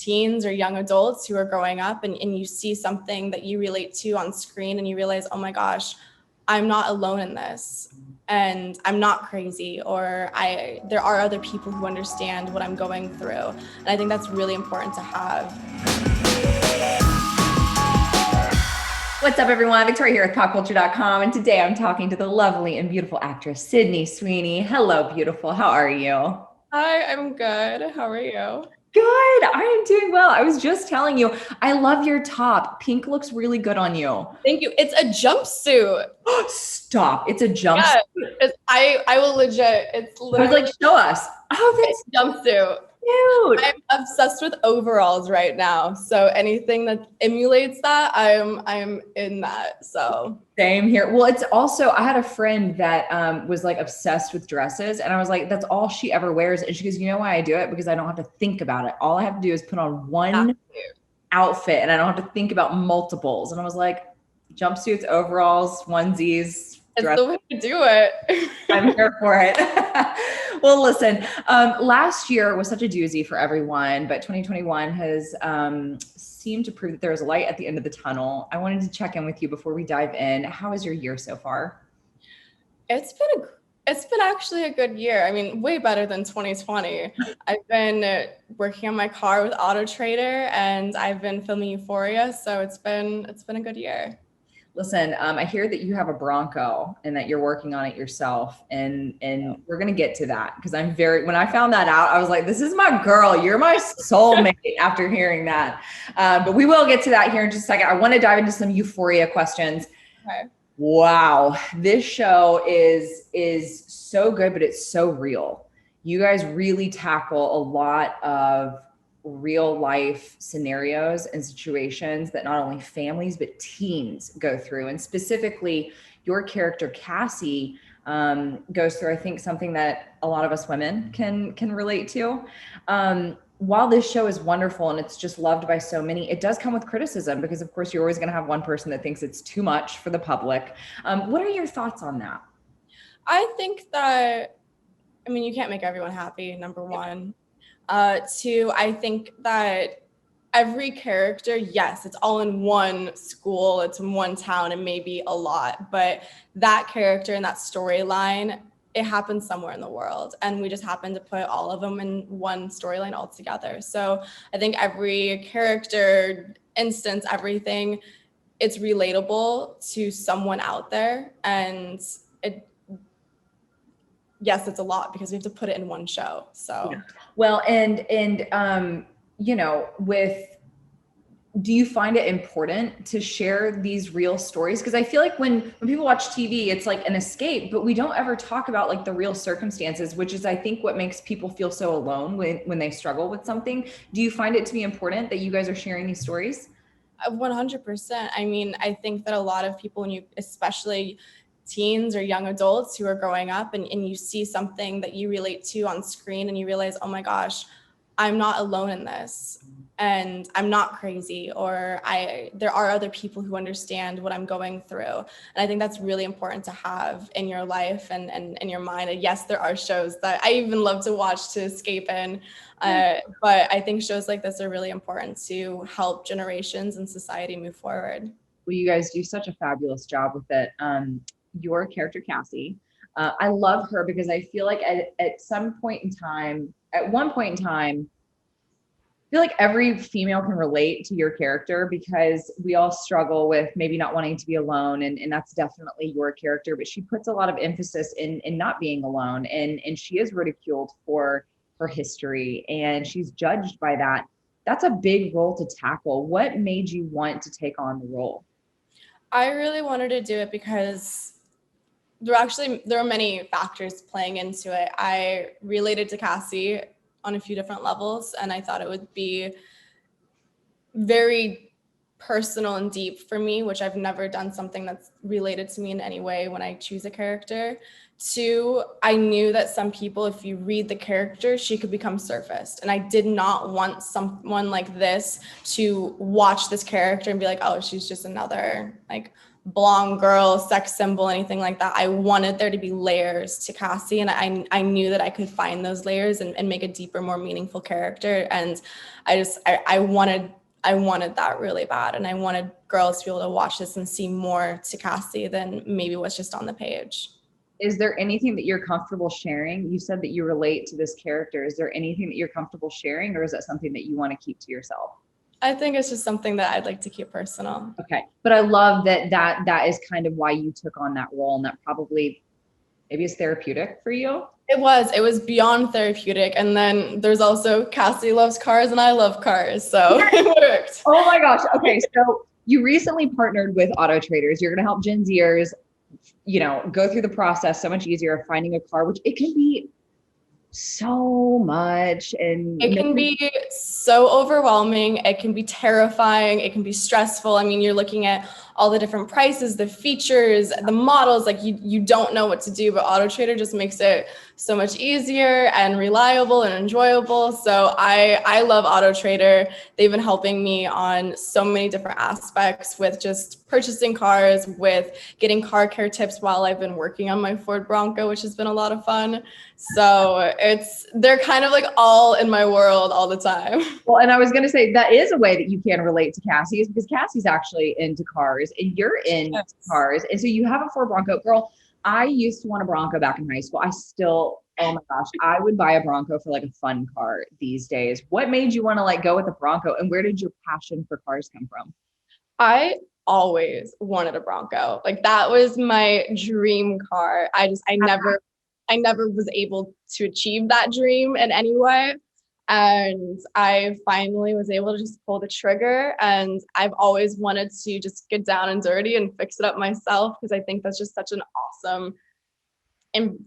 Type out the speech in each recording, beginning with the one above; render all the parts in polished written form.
teens or young adults who are growing up and you see something that you relate to on screen and you realize, oh my gosh, I'm not alone in this and I'm not crazy, or there are other people who understand what I'm going through. And I think that's really important to have. What's up, everyone? Victoria here with popculture.com, and today I'm talking to the lovely and beautiful actress, Sydney Sweeney. Hello, beautiful. How are you? Hi, I'm good. How are you? Good. I am doing well. I was just telling you, I love your top. Pink looks really good on you. Thank you. It's a jumpsuit. Stop. It's a jumpsuit. Yeah, I will legit. It's literally. I was like, show us. Oh, that's jumpsuit. cute. I'm obsessed with overalls right now. So anything that emulates that, I'm in that. So same here. Well, it's also, I had a friend that was like obsessed with dresses, and I was like, that's all she ever wears. And she goes, you know why I do it? Because I don't have to think about it. All I have to do is put on one outfit and I don't have to think about multiples. And I was like, jumpsuits, overalls, onesies. It's the way to do it. I'm here for it. Well, listen, last year was such a doozy for everyone, but 2021 has seemed to prove that there's a light at the end of the tunnel. I wanted to check in with you before we dive in. How was your year so far? It's been actually a good year. I mean, way better than 2020. I've been working on my car with Auto Trader, and I've been filming Euphoria, so it's been a good year. Listen, I hear that you have a Bronco and that you're working on it yourself, and we're gonna get to that, because when I found that out, I was like, this is my girl. You're my soulmate after hearing that. But we will get to that here in just a second. I want to dive into some Euphoria questions. Okay. Wow, this show is so good, but it's so real. You guys really tackle a lot of real life scenarios and situations that not only families but teens go through. And specifically, your character Cassie goes through, I think, something that a lot of us women can relate to. While this show is wonderful and it's just loved by so many, it does come with criticism, because of course you're always going to have one person that thinks it's too much for the public. What are your thoughts on that? I think that, I mean, you can't make everyone happy, number one. Two, I think that every character, yes, it's all in one school, it's in one town, and maybe a lot, but that character and that storyline, it happens somewhere in the world, and we just happen to put all of them in one storyline all together. So I think every character, instance, everything, it's relatable to someone out there, and yes, it's a lot because we have to put it in one show. So yeah. Well, and you know, do you find it important to share these real stories? Because I feel like when people watch TV, it's like an escape, but we don't ever talk about like the real circumstances, which is, I think, what makes people feel so alone when they struggle with something. Do you find it to be important that you guys are sharing these stories? 100%. I mean, I think that a lot of people, especially teens or young adults who are growing up and you see something that you relate to on screen and you realize, oh my gosh, I'm not alone in this and I'm not crazy, or there are other people who understand what I'm going through. And I think that's really important to have in your life and in your mind. And yes, there are shows that I even love to watch to escape in, but I think shows like this are really important to help generations and society move forward. Well, you guys do such a fabulous job with it. Your character, Cassie, I love her because I feel like at one point in time, I feel like every female can relate to your character, because we all struggle with maybe not wanting to be alone. And that's definitely your character, but she puts a lot of emphasis in not being alone. And she is ridiculed for her history, and she's judged by that. That's a big role to tackle. What made you want to take on the role? I really wanted to do it because there are many factors playing into it. I related to Cassie on a few different levels, and I thought it would be very personal and deep for me, which I've never done something that's related to me in any way when I choose a character. Two, I knew that some people, if you read the character, she could become surfaced. And I did not want someone like this to watch this character and be like, oh, she's just another like blonde girl, sex symbol, anything like that. I wanted there to be layers to Cassie, and I knew that I could find those layers and make a deeper, more meaningful character. And I wanted that really bad, and I wanted girls to be able to watch this and see more to Cassie than maybe what's just on the page. Is there anything that you're comfortable sharing? You said that you relate to this character. Is there anything that you're comfortable sharing, or is that something that you want to keep to yourself? I think it's just something that I'd like to keep personal. Okay. But I love that is kind of why you took on that role, and that probably maybe is therapeutic for you. It was beyond therapeutic. And then there's also Cassie loves cars and I love cars. So it worked. Oh my gosh. Okay. So you recently partnered with Auto Traders. You're going to help Gen Zers, go through the process so much easier of finding a car, which it can be so much. And it can be so overwhelming. It can be terrifying. It can be stressful. I mean, you're looking at all the different prices, the features, the models, like you don't know what to do, but Auto Trader just makes it so much easier and reliable and enjoyable. So I love Auto Trader. They've been helping me on so many different aspects with just purchasing cars, with getting car care tips while I've been working on my Ford Bronco, which has been a lot of fun. So they're kind of like all in my world all the time. Well, and I was going to say that is a way that you can relate to Cassie, is because Cassie's actually into cars and you're into cars. And so you have a Ford Bronco. Girl, I used to want a Bronco back in high school. Oh my gosh, I would buy a Bronco for like a fun car these days. What made you want to like go with a Bronco, and where did your passion for cars come from? I always wanted a Bronco. Like that was my dream car. I never was able to achieve that dream in any way. And I finally was able to just pull the trigger. And I've always wanted to just get down and dirty and fix it up myself, because I think that's just such an awesome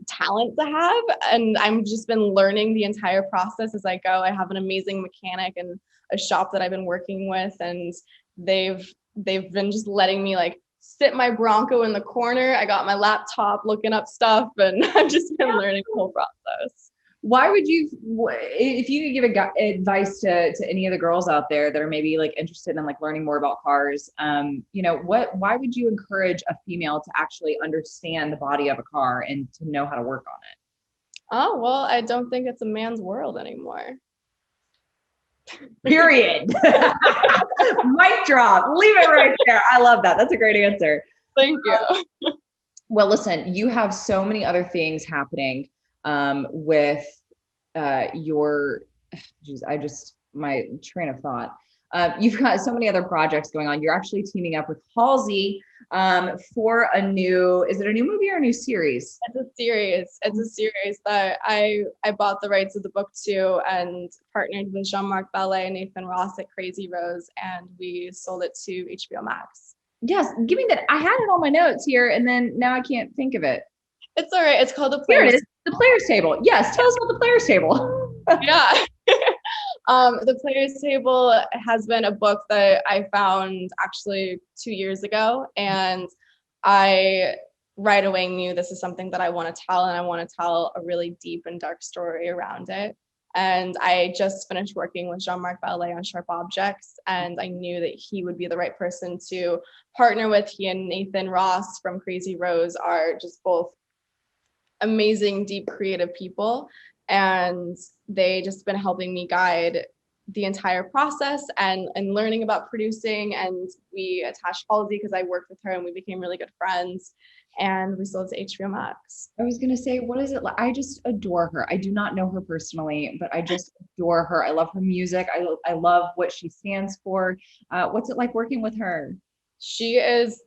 talent to have. And I've just been learning the entire process as I go. I have an amazing mechanic and a shop that I've been working with, and they've been just letting me like sit my Bronco in the corner. I got my laptop looking up stuff, and I've just been learning the whole process. Why would you, if you could give advice to any of the girls out there that are maybe like interested in like learning more about cars, why would you encourage a female to actually understand the body of a car and to know how to work on it? Oh, well, I don't think it's a man's world anymore. Period. Mic drop. Leave it right there. I love that. That's a great answer. Thank you. Well, listen, you have so many other things happening with my train of thought. You've got so many other projects going on. You're actually teaming up with Halsey for is it a new movie or a new series? It's a series. It's a series that I bought the rights of the book to and partnered with Jean-Marc Ballet and Nathan Ross at Crazy Rose, and we sold it to HBO Max. Yes, give me that. I had it on my notes here, and then now I can't think of it. It's all right. It's called The Players. Here it is. The Players Table. Yes, tell us about The Players Table. Yeah. The Players Table has been a book that I found actually 2 years ago, and I right away knew this is something that I want to tell, and I want to tell a really deep and dark story around it. And I just finished working with Jean-Marc Ballet on Sharp Objects, and I knew that he would be the right person to partner with. He and Nathan Ross from Crazy Rose are just both amazing, deep, creative people, and they just been helping me guide the entire process and learning about producing. And we attached Halsey because I worked with her and we became really good friends, and we sold to HBO Max. I was gonna say, what is it like? I just adore her. I do not know her personally, but I just adore her. I love her music. I love what she stands for. What's it like working with her? She is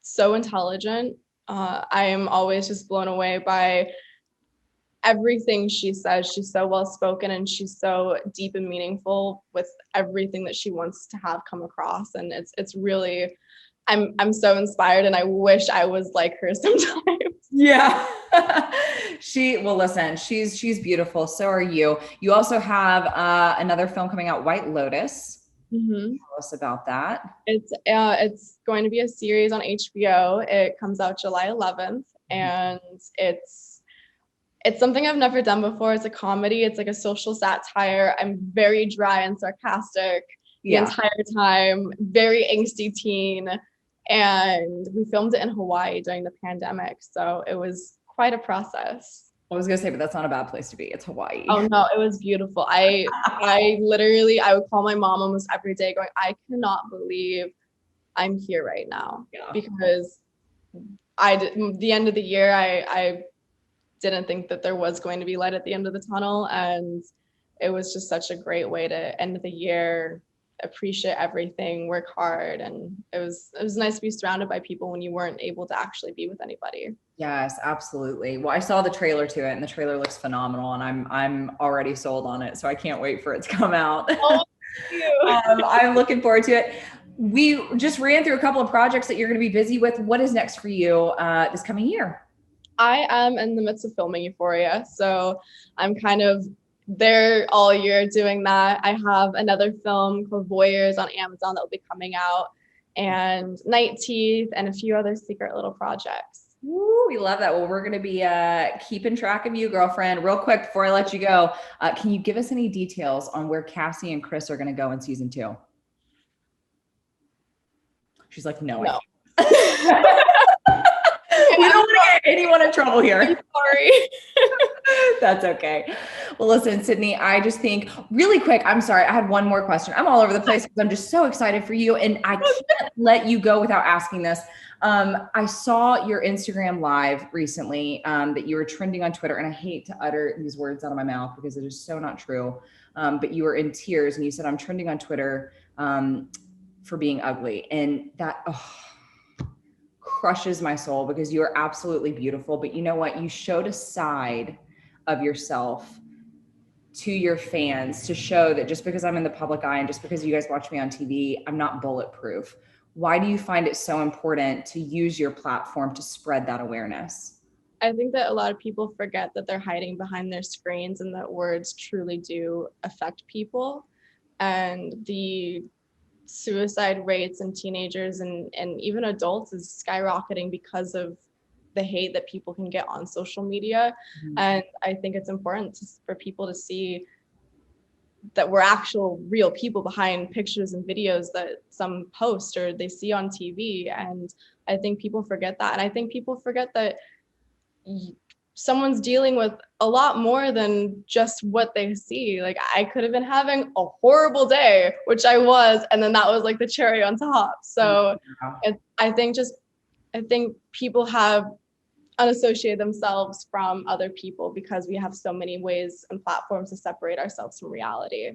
so intelligent. I am always just blown away by everything she says. She's so well spoken, and she's so deep and meaningful with everything that she wants to have come across. And it's really, I'm so inspired, and I wish I was like her sometimes. Yeah. Listen, she's beautiful. So are you. You also have another film coming out, White Lotus. Mm-hmm. Tell us about that. It's going to be a series on HBO. It comes out July 11th, and it's something I've never done before. It's a comedy. It's like a social satire. I'm very dry and sarcastic the entire time, very angsty teen. And we filmed it in Hawaii during the pandemic. So it was quite a process. I was gonna say, but that's not a bad place to be. It's Hawaii. Oh no, it was beautiful. I literally, I would call my mom almost every day going, I cannot believe I'm here right now. Yeah. Because the end of the year, I didn't think that there was going to be light at the end of the tunnel. And it was just such a great way to end the year, appreciate everything, work hard. And it was nice to be surrounded by people when you weren't able to actually be with anybody. Yes, absolutely. Well, I saw the trailer to it and the trailer looks phenomenal and I'm already sold on it. So I can't wait for it to come out. Oh, thank you. I'm looking forward to it. We just ran through a couple of projects that you're going to be busy with. What is next for you this coming year? I am in the midst of filming Euphoria. So I'm kind of there all year doing that. I have another film called Voyeurs on Amazon that will be coming out, and Night Teeth, and a few other secret little projects. Ooh, we love that. Well, we're going to be keeping track of you, girlfriend. Real quick before I let you go, can you give us any details on where Cassie and Chris are going to go in season 2? She's like, no. We don't want to get anyone in trouble here. I'm sorry. That's okay. Well, listen, Sydney, I just think really quick, I'm sorry. I had one more question. I'm all over the place because I'm just so excited for you and I can't let you go without asking this. I saw your Instagram live recently that you were trending on Twitter, and I hate to utter these words out of my mouth because it is so not true. But you were in tears and you said, I'm trending on Twitter for being ugly. And that crushes my soul because you are absolutely beautiful. But you know what? You showed a side of yourself to your fans to show that just because I'm in the public eye and just because you guys watch me on TV, I'm not bulletproof. Why do you find it so important to use your platform to spread that awareness? I think that a lot of people forget that they're hiding behind their screens and that words truly do affect people. And the suicide rates in teenagers and even adults is skyrocketing because of the hate that people can get on social media. Mm-hmm. And I think it's important for people to see that we're actual real people behind pictures and videos that some post or they see on TV. And I think people forget that. And I think people forget that someone's dealing with a lot more than just what they see. Like I could have been having a horrible day, which I was, and then that was like the cherry on top. So I think people have unassociated themselves from other people because we have so many ways and platforms to separate ourselves from reality.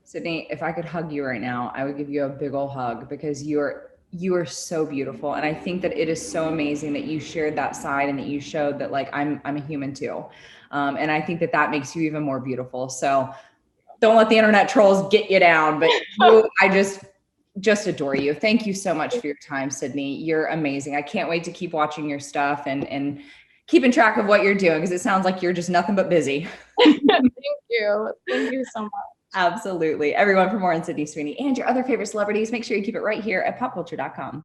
Sydney, if I could hug you right now, I would give you a big old hug because you are so beautiful. And I think that it is so amazing that you shared that side and that you showed that like, I'm a human too. And I think that makes you even more beautiful. So don't let the internet trolls get you down, but I just adore you. Thank you so much for your time, Sydney. You're amazing. I can't wait to keep watching your stuff and keeping track of what you're doing because it sounds like you're just nothing but busy. Thank you. Thank you so much. Absolutely. Everyone, for more on Sydney Sweeney and your other favorite celebrities, make sure you keep it right here at popculture.com.